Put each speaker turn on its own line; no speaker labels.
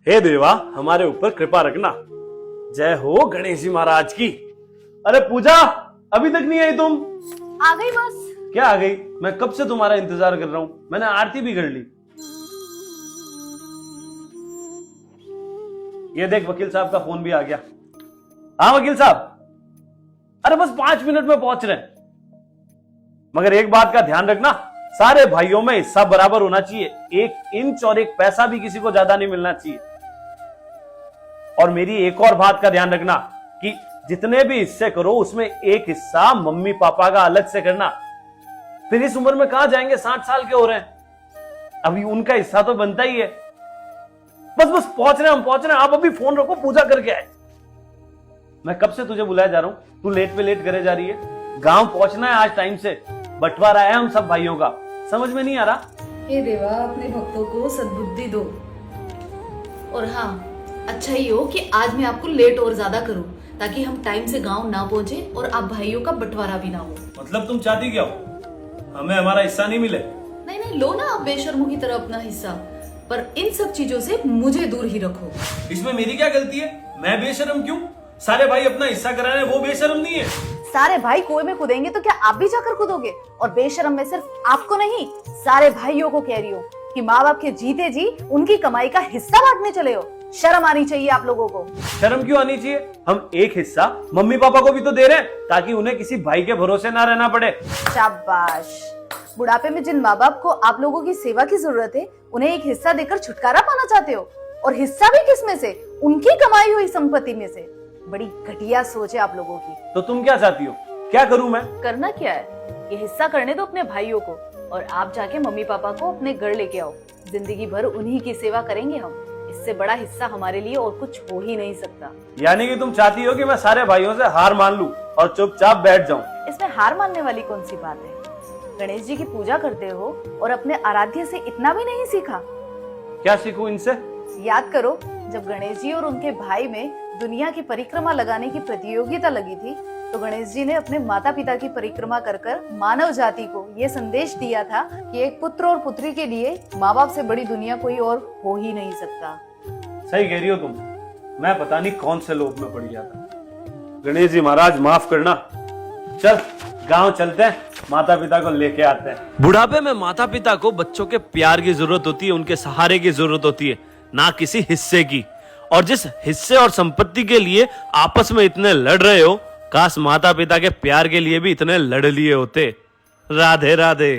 हे देवा, हमारे ऊपर कृपा रखना। जय हो गणेश जी महाराज की। अरे पूजा, अभी तक नहीं आई तुम?
आ गई बस।
क्या आ गई? मैं कब से तुम्हारा इंतजार कर रहा हूं। मैंने आरती भी कर ली। ये देख, वकील साहब का फोन भी आ गया। हाँ वकील साहब, अरे बस 5 मिनट में पहुंच रहे हैं। मगर एक बात का ध्यान रखना, सारे भाइयों में हिस्सा बराबर होना चाहिए। 1 इंच और 1 पैसा भी किसी को ज्यादा नहीं मिलना चाहिए। और मेरी एक और बात का ध्यान रखना कि जितने भी हिस्से करो उसमें एक हिस्सा मम्मी पापा का अलग से करना। फिर इस उम्र में कहां जाएंगे, 60 साल के हो रहे हैं, अभी उनका हिस्सा तो बनता ही है। बस बस पहुंच रहे हैं, हम पहुंच रहे हैं। आप अभी फोन रखो, पूजा करके आए। मैं कब से तुझे बुलाया जा रहा हूं, तू लेट पे लेट करे जा रही है। गांव पहुंचना है आज टाइम से। बंटवारा है हम सब भाइयों का, समझ में नहीं आ रहा?
हे देवा, अपने भक्तों को सद्बुद्धि दो। और हाँ, अच्छा ही हो कि आज मैं आपको लेट और ज्यादा करूं, ताकि हम टाइम से गांव ना पहुंचे और आप भाइयों का बंटवारा भी ना हो।
मतलब तुम चाहती क्या हो, हमें हमारा हिस्सा नहीं मिले?
नहीं नहीं, लो ना आप बेशर्मों की तरह अपना हिस्सा, पर इन सब चीजों से मुझे दूर ही रखो।
इसमें मेरी क्या गलती है? मैं बेशर्म क्यों? सारे भाई अपना हिस्सा करा रहे हैं, वो बेशर्म नहीं है?
सारे भाई कुएं में कूदेंगे तो क्या आप भी जाकर कूदोगे? और बेशर्म में सिर्फ आपको नहीं, सारे भाइयों को कह रही हूँ कि माँ बाप के जीते जी उनकी कमाई का हिस्सा बांटने चले हो। शर्म आनी चाहिए आप लोगों को।
शर्म क्यों आनी चाहिए? हम एक हिस्सा मम्मी पापा को भी तो दे रहे हैं, ताकि उन्हें किसी भाई के भरोसे ना रहना पड़े।
शाबाश। बुढ़ापे में जिन माँ बाप को आप लोगों की सेवा की जरूरत है, उन्हें एक हिस्सा देकर छुटकारा पाना चाहते हो। और हिस्सा भी किस में से? उनकी कमाई हुई संपत्ति में से। बड़ी घटिया सोच है आप लोगों की।
तो तुम क्या चाहती हो? क्या करूं मैं?
करना क्या है, ये हिस्सा करने दो अपने भाइयों को, और आप जाके मम्मी पापा को अपने घर लेके आओ। जिंदगी भर उन्हीं की सेवा करेंगे हम। इससे बड़ा हिस्सा हमारे लिए और कुछ हो ही नहीं सकता।
यानी कि तुम चाहती हो कि मैं सारे भाइयों से हार मान लूं और चुपचाप बैठ जाऊं?
इसमें हार मानने वाली कौन सी बात है? गणेश जी की पूजा करते हो और अपने आराध्य से इतना भी नहीं सीखा?
क्या सीखूं इनसे?
याद करो, जब गणेश जी और उनके भाई में दुनिया की परिक्रमा लगाने की प्रतियोगिता लगी थी, तो गणेश जी ने अपने माता पिता की परिक्रमा कर कर मानव जाति को ये संदेश दिया था कि एक पुत्र और पुत्री के लिए माँ बाप से बड़ी दुनिया कोई और हो ही नहीं सकता।
सही कह रही हो तुम। मैं पता नहीं कौन से लोभ में पड़ गया था। गणेश जी महाराज माफ करना। चल गांव चलते हैं, माता पिता को लेके आते हैं। बुढ़ापे में माता पिता को बच्चों के प्यार की जरूरत होती है, उनके सहारे की जरूरत होती है, ना किसी हिस्से की। और जिस हिस्से और संपत्ति के लिए आपस में इतने लड़ रहे हो, काश माता पिता के प्यार के लिए भी इतने लड़ लिए होते। राधे राधे।